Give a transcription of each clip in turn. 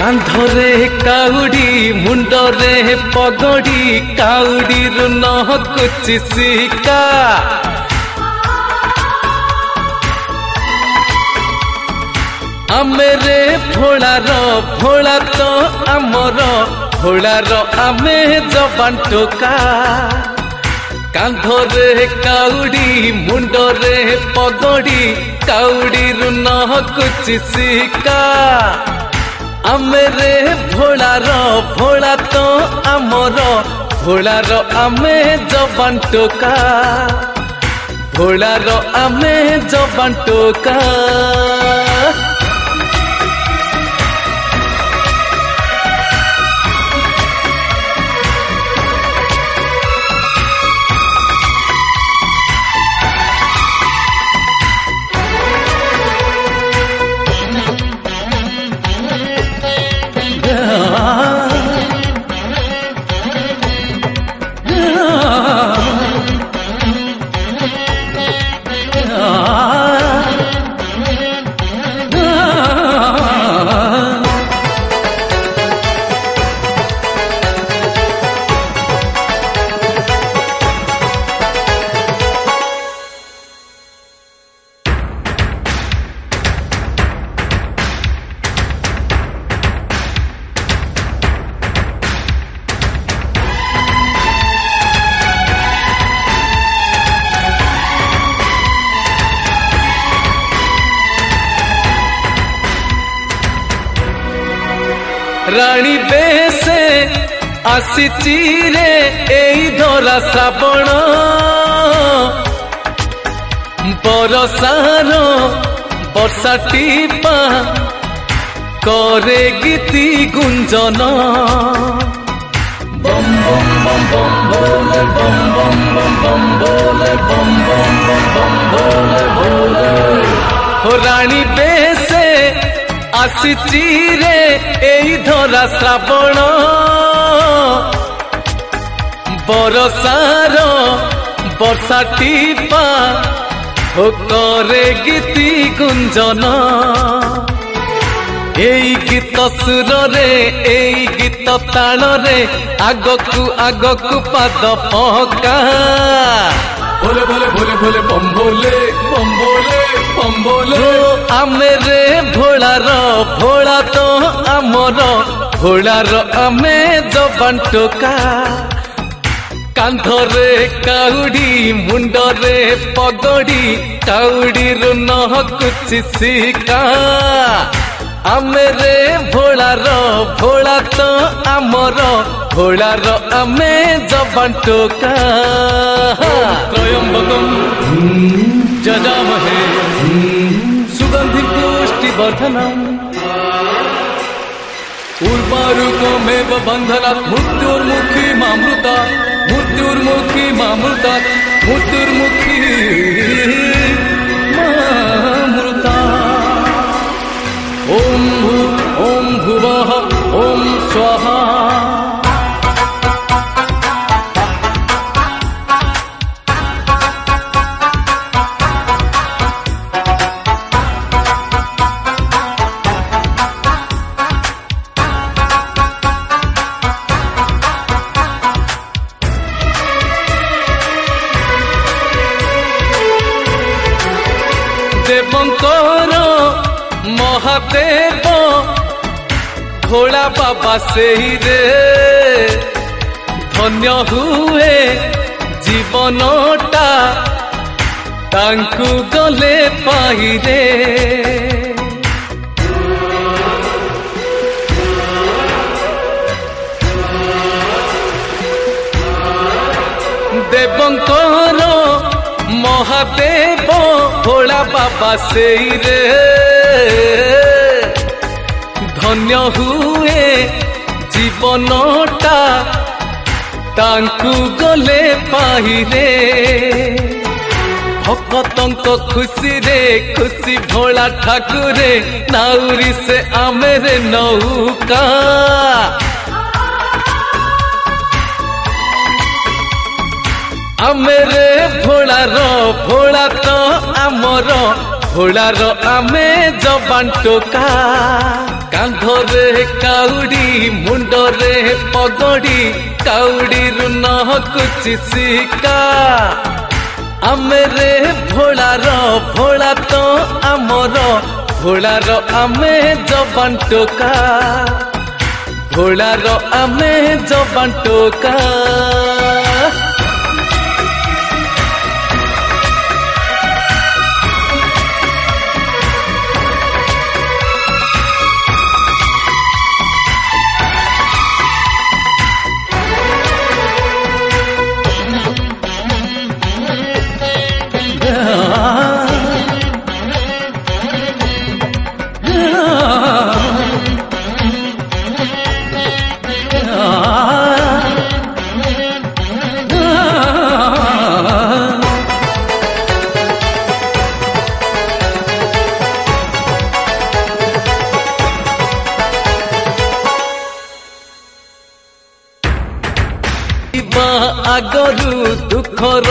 Kandhare cowardly मुंडरे पगड़ी cowardly रु नहकुची सिका आमेरे भोला तो आमर भोलार आमे जबान टोका कांधरे काउडी मुंडरे पगड़ी काउडी रु नहकुची सिका आमेरे भोला तो आमर भोलार आमे जबान टोका भोलार आमे जबान टोका रानी बेसे आसीची रे एई धरा श्रावण बरसार वर्षा टीपा करे गीति गुंजन बम बम बम भोले बम बम बम भोले बम बम बम भोले भोले हो रानी बेसे आसीची रे एई धरा श्रावण बरसार वर्षा टीपा हो करे गीति गुंजन एई गीत सुर रे एई गीत ताल रे आगकु पाद पका भोले भोले भोले भोले बम भोले बम भोले बम भोले आमेरे भोला तो आमर भोलार आमे जबान टोका कांधरे काउडी मुंडरे पगड़ी काउडी रु नहकुची सिका आमेरे भोला तो आमर भोलार आमे जबान टोका त्रयंबकम जजामहे सुगंधि पुष्टिवर्धनम् उर्वारुकमेव बन्धनात् मृत्युर्मुखी मामृता मृत्युर्मुखी मामृता मृत्युर्मुखी मामृता ओम भुवः ओम स्वाहा देवंकर महादेव भोला बाबा से रे धन्य हुए जीवनटा तांकु गले पाई रे देवंकर महादेव भोला बाबा से रे धन्य हुए जीवनटा तांकु गले पाई रे भक्तंक खुशी रे खुशी भोला ठाकुरे नाउरी से आमेरे नौका आमेरे भोला तो आमर भोलार आमे जबान टोका कांधरे काउडी मुंडरे पगड़ी काउडी रु नहकुची सिका आमे रे भोलार भोला तो आमर भोलार आमे जबान टोका भोलार आमे जबान टोका आगरू दुखर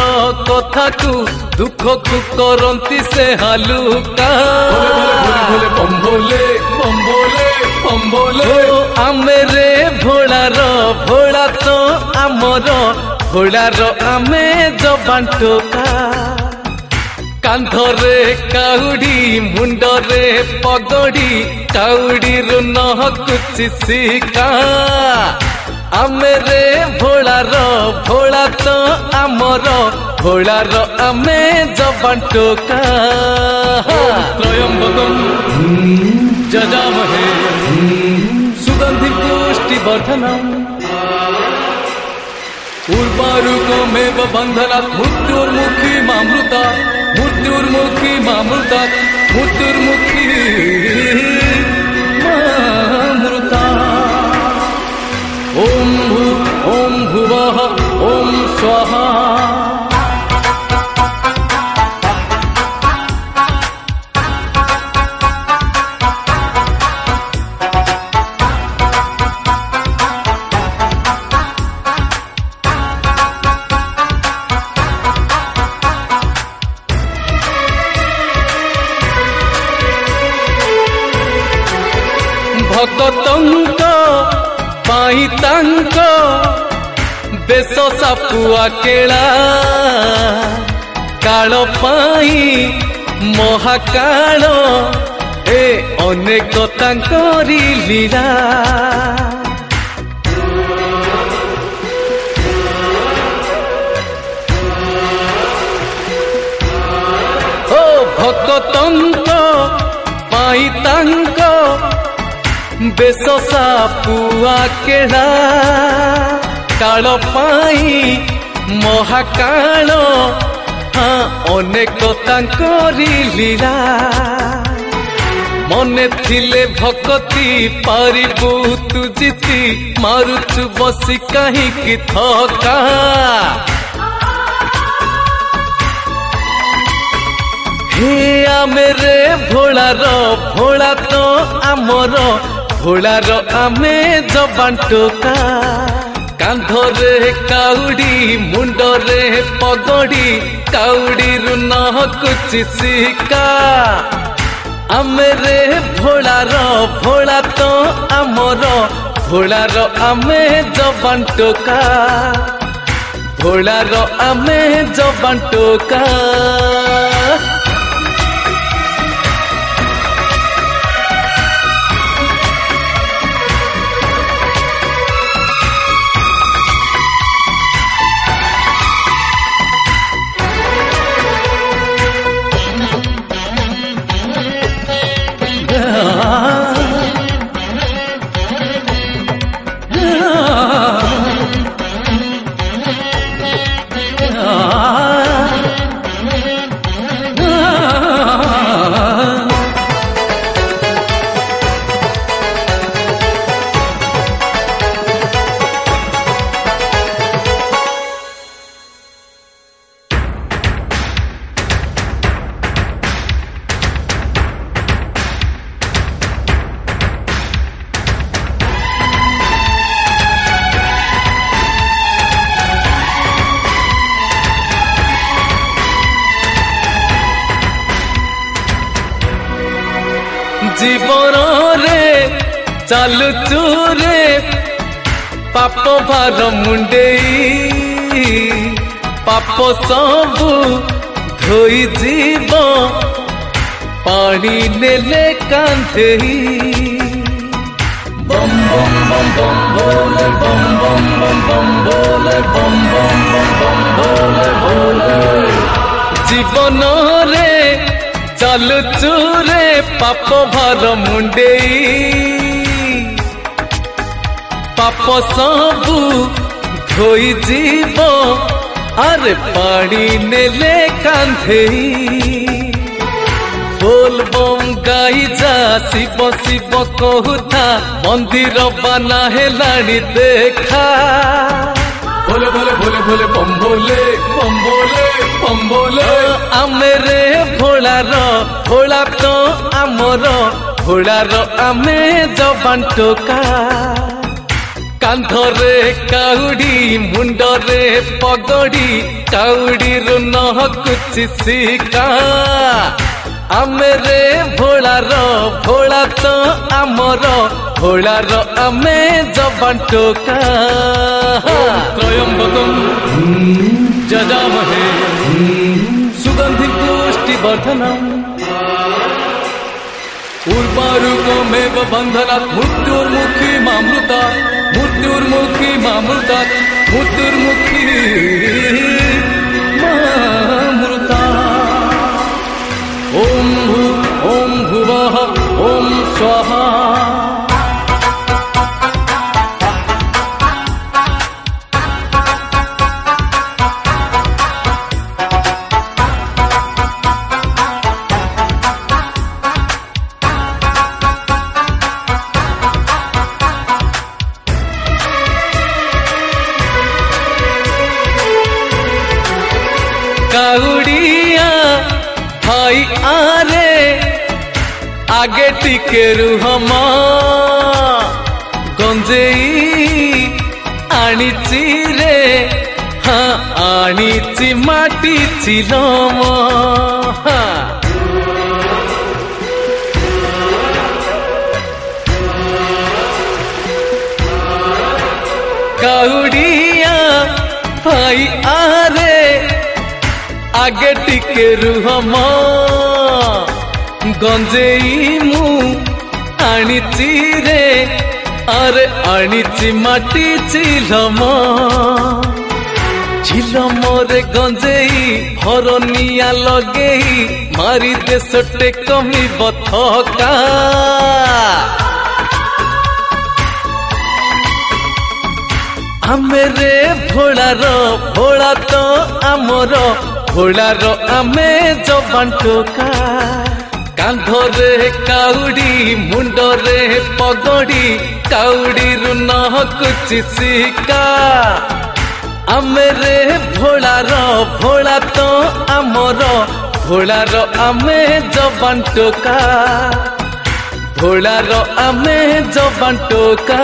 कथा को दुख को करंती से हालुका बम्बोले बम्बोले बम्बोले आमे रे भोलार भोला तो आमर भोलार आमे जबान टोका कांधरे काउडी मुंडरे पगड़ी काउडी रु नहकुची सिका आमे रे भोलार भोला तो आमर भोलार आमे जबान टोका त्रयंबकम जजामहे सुगंधि पुष्टि वर्धनम उर्वारुकमेव बन्धनात् मृत्युर्मुखी मामृता मृत्युर्मुखी मामृता मृत्युर्मुखी मामृता ओम भुवः ओम स्वाहा भक्तंक पाई तांक बेश सापुआ केला काल पाई महाकाल ए अनेक तांकरी लीला ओ भक्तंक पाई तांक बेश सापुआ केला काल पाई महाकाल हाँ अनेक तांकरी लीला मने थिले भक्ति पारिबु तु जीति मारुचु बसी कहीं थका हे आमे रे भोलार भोला तो आमर भोलार आमे जबान टोका कांधरे काउडी मुंडरे पगड़ी काउडी रु नहकुची सिका आमे रे भोलार भोला तो आमर भोलार आमे जबान टोका भोलार आमे जबान टोका जीवन रे चालुचु रे पाप भार मुंडेई पाप सबु धोई जीव पानी नेले कांधेई बम बम बम बम बोले बम बम बम बम बोले बम बम बम बम बोले बोले जीवन रे चालुचु रे पाप भार मुंडेई पाप सबु धोई जीव अरे पानी नेले कांधेई बोल बम गाई जा शिव शिव कहूथा मंदिर बना हेलानी देखा बोले बोले बोले बोले बम बोले बम बोले बम बोले आमेरे भोला तो आमर भोलार आमे जबान टोका कांधरे काउडी मुंडरे पगड़ी काउडी रु नहकुची शिका आमेरे भोला तो आमर भोलार आमे जबान टोका त्रयंबकम जजामहे सुगंधि पुष्टिवर्धनम् उर्वारुकमेव बन्धनात् मृत्युर्मुखी मामृता मृत्युर्मुखी मामृता मृत्युर्मुखी मामृता ओम भुवः ओम स्वाहा काउड़िया भाई आरे आगे टिके रुहमा गंजेई आनीची रे हाँ आनीची माटी चिलम काउड़िया भाई आरे आगे टिके रुहमा गंजेई मु आनीची रे अरे आनीची माटी चिलम चिलम रे गंजेई हरनिया लगेई मारी देश टेकमी बथका आमेरे भोला तो आमर भोलार आमे जबान टोका कांधरे काउडी मुंडरे पगड़ी काउडी रु नहकुची शिका आमेरे भोला तो आमर भोलार आमे जबान टोका भोलार आमे जबान टोका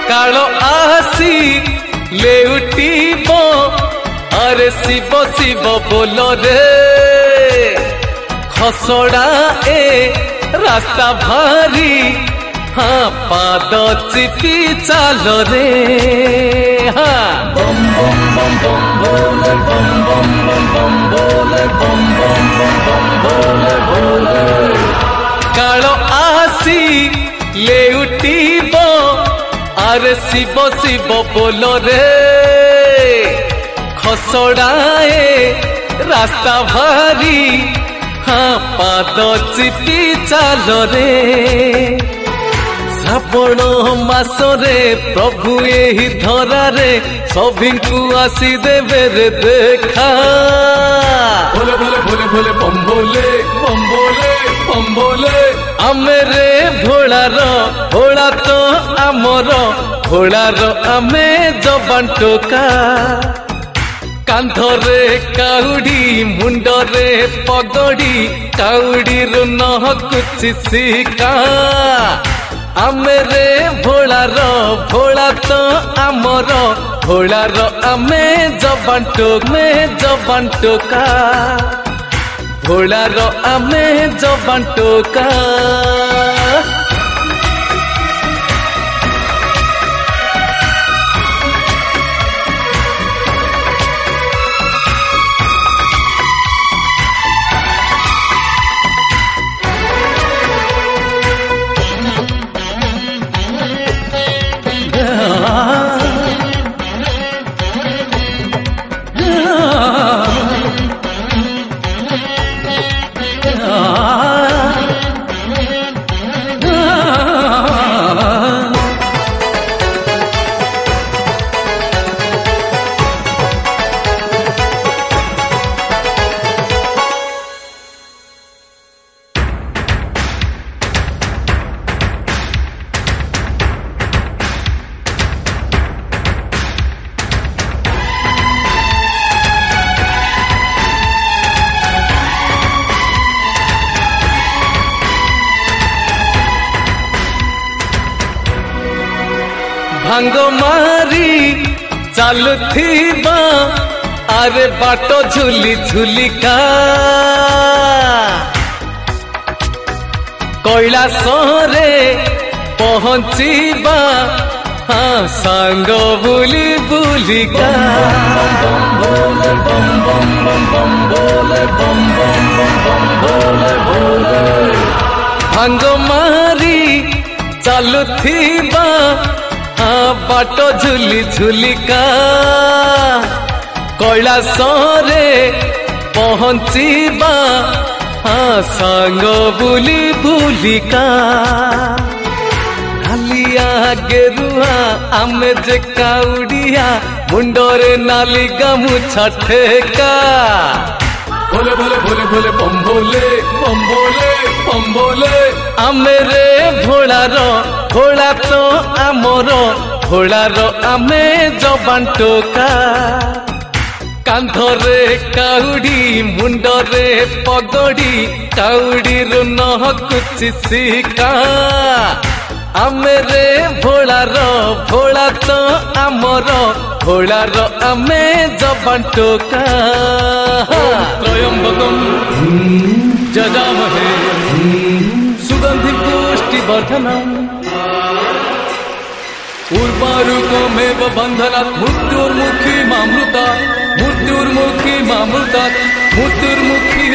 कालो आसी लेउटीबो अरे शिव शिव बोलो रे खसड़ा ए रास्ता भारी हाँ पाद चिपी चालो रे हाँ बम बम बम बम बोले बम बम बम बम बोले बम बम आरे शिव शिव बोलो रे खसड़ाए रास्ता भारी हाँ पाद चिपी चाल रे श्रावण मासरे प्रभु यही धरारे सभी को आसी देवे रे देखा भोले भोले भोले भोले बम भोले बम भोले बम भोले आमेरे भोलार भोला तो आमर भोलार आमे जबान टोका कांधरे काउडी मुंडरे पगड़ी काउडी रु नहकुची शिका आमेरे भोलार भोला तो आमर भोलार आमे जबान टोका भोलार आमे जबान टोका भांग मारी चालुथिबा आरे बाटो झुली झुलिका कैलासरे पहुँचीबा हाँ सांग बुली बुलिका भांग मारी चालुथिबा बाटो झुली झुलिका कैलासरे पहुँचीबा हाँ सांग बुली बुलिका नालिया गेरुआ आमे जे काउडिया मुंडरे नाली गामुछा ठेका भोले भोले भोले भोले बम भोले बम भोले बम भोले आमेरे भोलार भोला तो आमर भोलार आमे जबान टोका कांधरे काउडी मुंडरे पगड़ी काउडी रु नहकुची शिका आमेरे भोलार भोला तो आमर भोलार आमे जबान टोका त्रयंबकम जजामहे सुगंधि पुष्टि वर्धनम उर्वारुकमेव बंधनात् मृत्युर्मुखी मामृता मृत्युर्मुखी मामृता मृत्युर्मुखी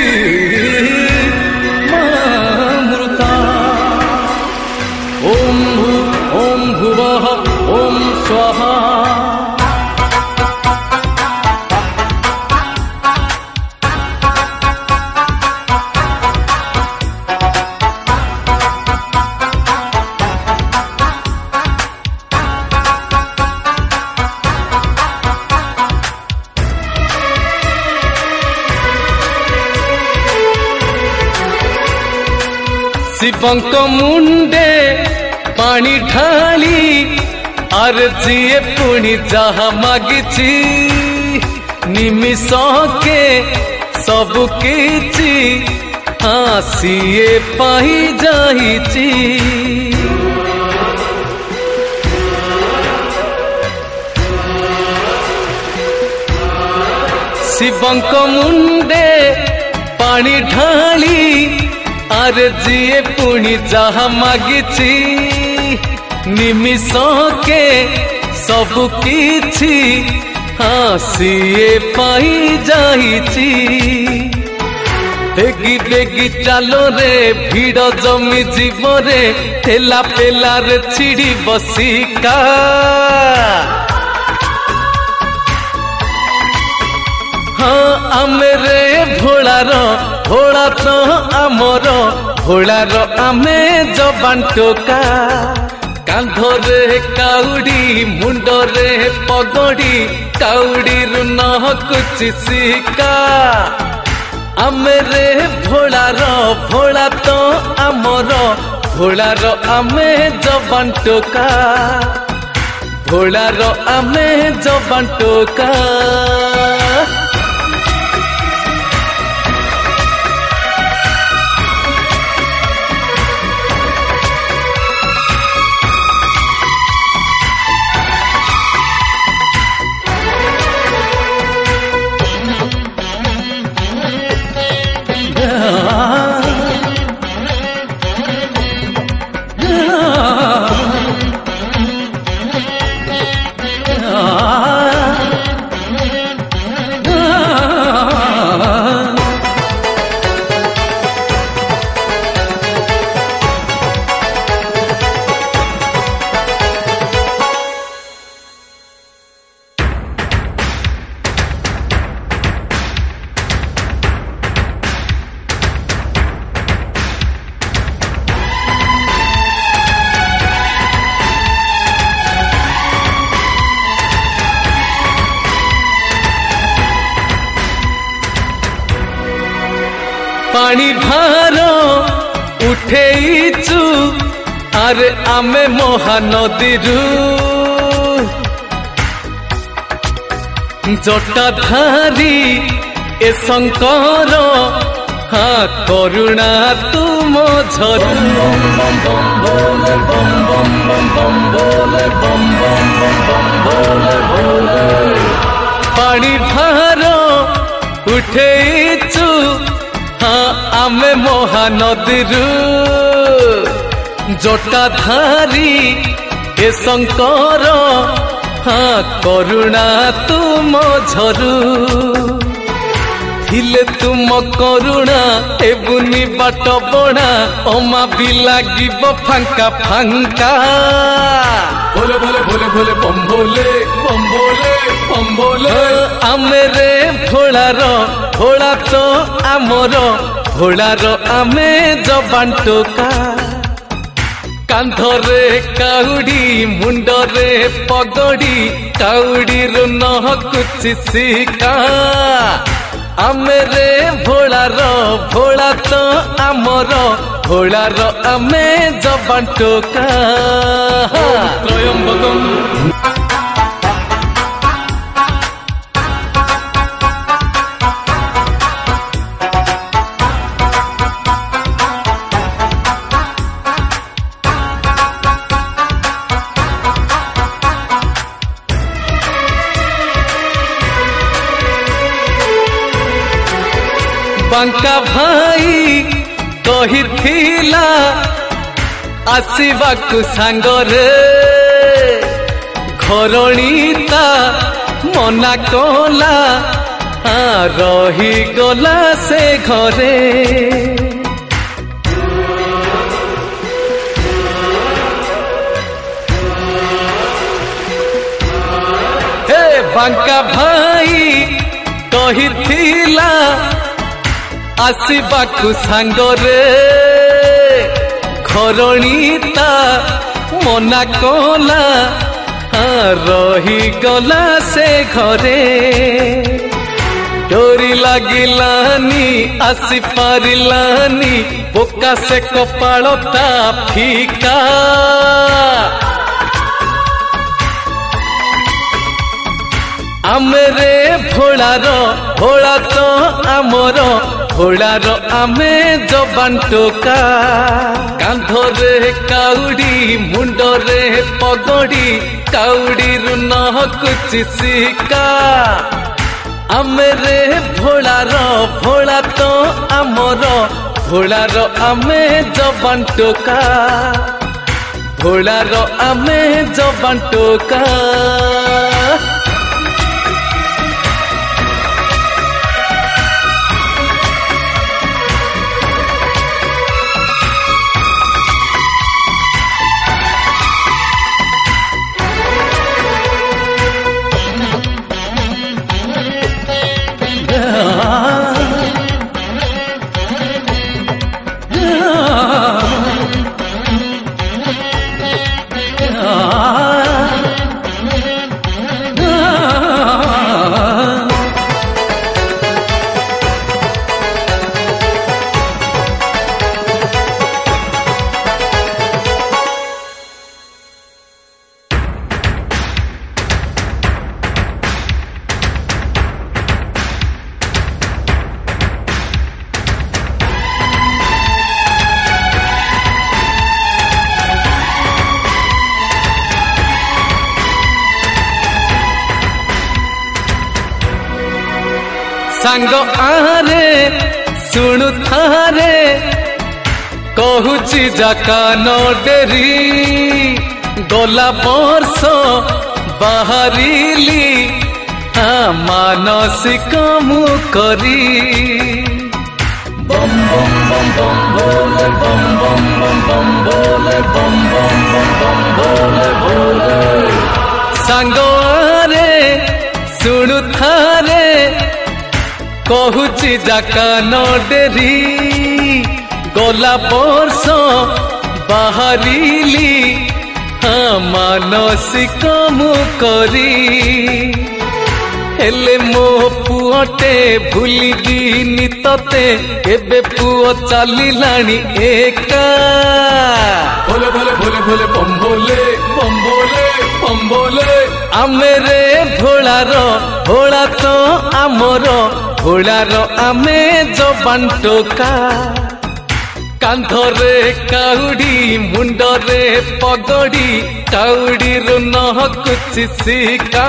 मामृता ओम भुवः ओम स्वाहा शिवंक मुंडे पानी ढाली आर जीए पुणी जहा मागिची निमिषके सबु किछि आसिए पाई जाइची शिवंक मुंडे पानी ढाली आर जीए पुणी जहा मागिची निमिषके सबु किछि आसिए पाई जाइची बेगी बेगी चालो रे भीड़ जमी जीव रे ठेला पेला रे छिड़ी बसिका हाँ आमे रे भोलार भोला तो आमर भोलार आमे जबान टोका कांधरे काउडी मुंडरे पगड़ी काउडी रु नहकुची सिका आमे रे भोलार भोला तो आमर भोलार आमे जबान टोका भोलार आमे जबान टोका पानी भार उठेइचु आरे आमे महानदी जटाधारी ए शंकर हाँ करुणा तुम झरू पानी भार उठेइचु हाँ आमे महानदी जटाधारी ए शंकर हाँ करुणा तुम झरू थिले तुम करुणा एबुनी बाट बणा अमा भी लागिब फांका फांका भोले भोले भोले भोले बम भोले बम भोले बम भोले आमे रे भोलार भोला तो आमर भोलार आमे जबान टोका कांधरे काउडी मुंडरे पगड़ी काउडी रु नहकुची सिका आमे रे भोलार भोला तो आमर भोलार आमे जबान टोका त्रयंबकम बांका भाई कहिथिला आसीबाकु सांगरे घरणीता मना कला रही गला से घरे हे बांका भाई कहिथिला आसीबाकु सांगरे घरणीता मना कला रही गला से घरे डोरी लागिलानी आसी पारिलानी बोका से कपाळता फीका आमे रे भोलार भोला तो आमर भोलार आमे जबान टोका कांधरे काउडी मुंडरे पगड़ी काउडी रु नहकुची सिका आमे रे भोलार भोला तो आमर भोलार आमे जबान टोका भोलार आमे जबान टोका सांग आरे सुनु थारे कहूची जाका न डेरी गला वर्ष बाहरिली मानसिक मु करी बम बम बम बम बोले बम बम बम बम बोले बम बम बम बम बोले बोले सांग आरे सुनु थारे कहूची जाका न डेरी गला वर्ष बाहरिली मानसिक मु करी हेले मो पुअटे भूलिनी तते एबे पुओ चलिलाणी एका भोले भोले भोले भोले बम बोले बम बोले बम बोले आमे रे भोलार भोला तो आमर भोलार आमे जबान टोका कांधरे काउडी मुंडरे पगड़ी काउडी रु नहकुची सिका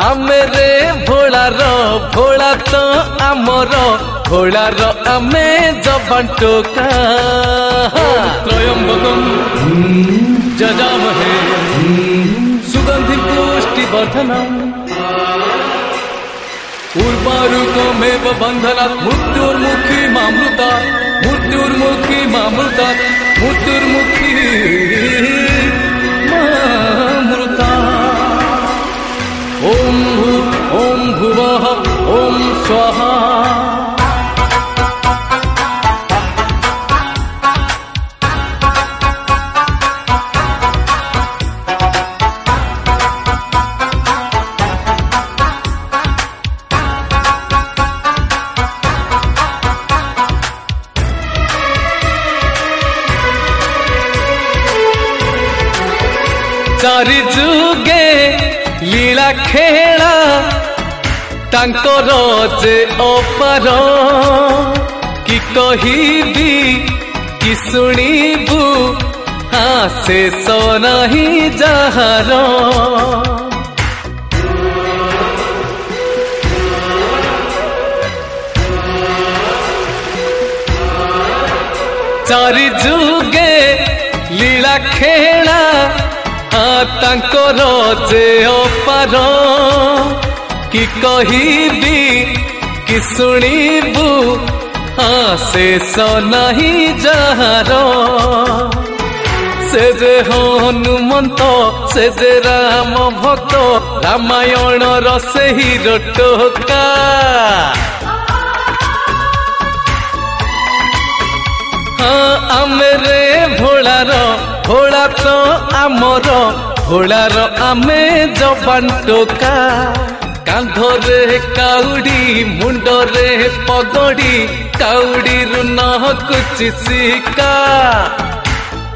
आमे रे भोलार भोला तो आमर भोलार आमे जबान टोका त्रयंबकम जजामहे सुगंधि पुष्टि वर्धनम उर्वारुकमेव बंधनात् मृत्युर्मुखी मामृता मृत्युर्मुखी मामृता मृत्युर्मुखी मामृता ओम ओम भुवः ओम स्वाहा चारि जुगे लीला खेला तांकर जे अपार कि कहिबी कि शुणिबू शेष नहीं जहार चारि जुगे लीला खेला तांकर जे अपार कि कहिबी कि शुणिबू शेष नहीं जहार से जे हनुमंत से जे राम भक्त रामायण रसे ही टोका आमे रे भोलार भोला तो आमर भोलार आमे जबान टोका कांधरे काउडी मुंडरे पगड़ी काउडी रु नहकुची सिका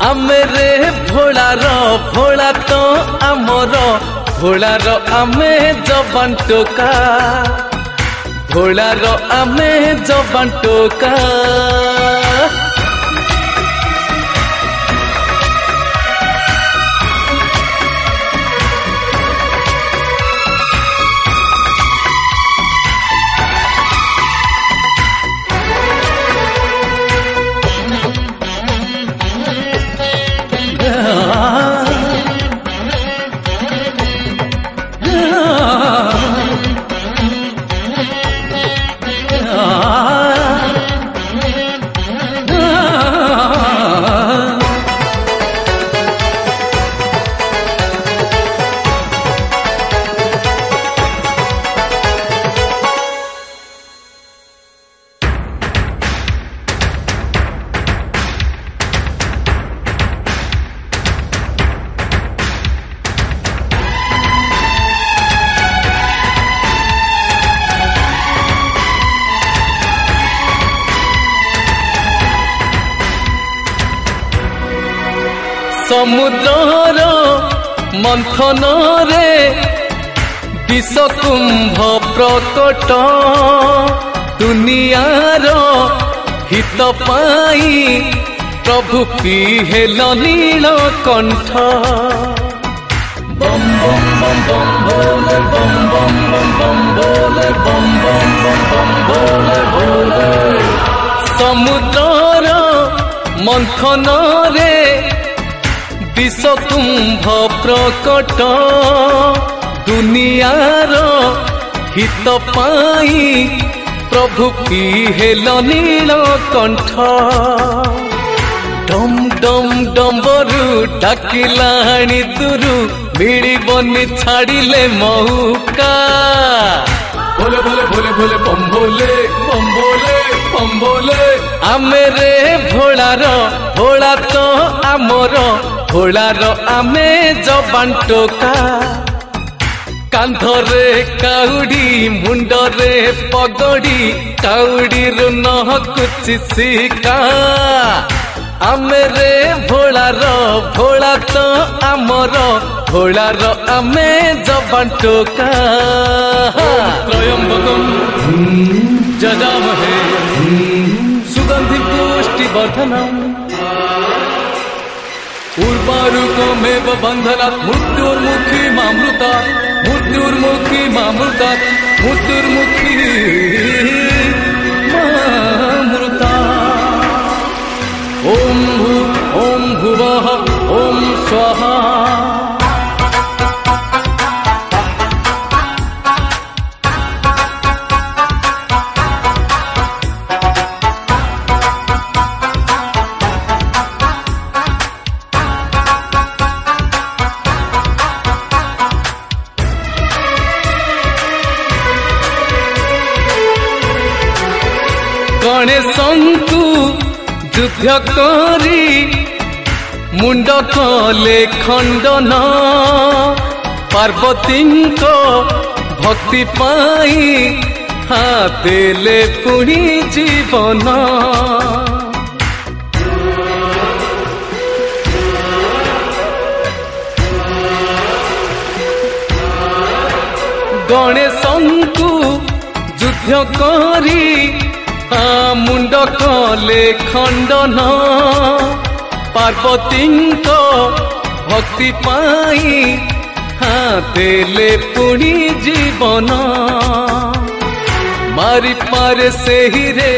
आमे रे भोलार भोला तो आमर भोलार आमे जबान टोका भोलार आमे जबान टोका समुद्र मंथन रे विषकुंभ प्रकट दुनियार हित पाई प्रभु पीहेल नीलकंठ बम बम बम बम भोले बम बम बम बम भोले बम बम बम बम भोले भोले समुद्र मंथन रे विष कुंभ प्रकट दुनियार हित पाई प्रभु पीहेल नीलकंठ डम डम डम्बरू डाकिलाणी दुरु मिलिबनी छाड़िले मौका भोले भोले भोले भोले बम भोले बम भोले बम भोले आमे रे भोलार भोला तो आमर भोलार आमे जबान टोका कांधरे काउडी मुंडरे पगड़ी काउडी रु नहकुची सिका आमे रे भोलार भोला तो आमर भोलार आमे जबान टोका त्रयंबकम जजामहे सुगंधि पुष्टि वर्धनम उर्वारुकमेव बन्धनात् मृत्युर्मुखी मामृतात् मृत्युर्मुखी मामृतात् मृत्युर्मुखी मामृतात् ओम भुवः ओम स्वाहा गणेशंकु युद्ध करी मुंड कले खंडन पार्वती भक्ति पाई हातेले पुणी जीवन गणेशंकु युद्ध करी मुंड कले खंडन पार्वती भक्ति पाई हातेले पुणी जीवन मारी पारे से ही रे।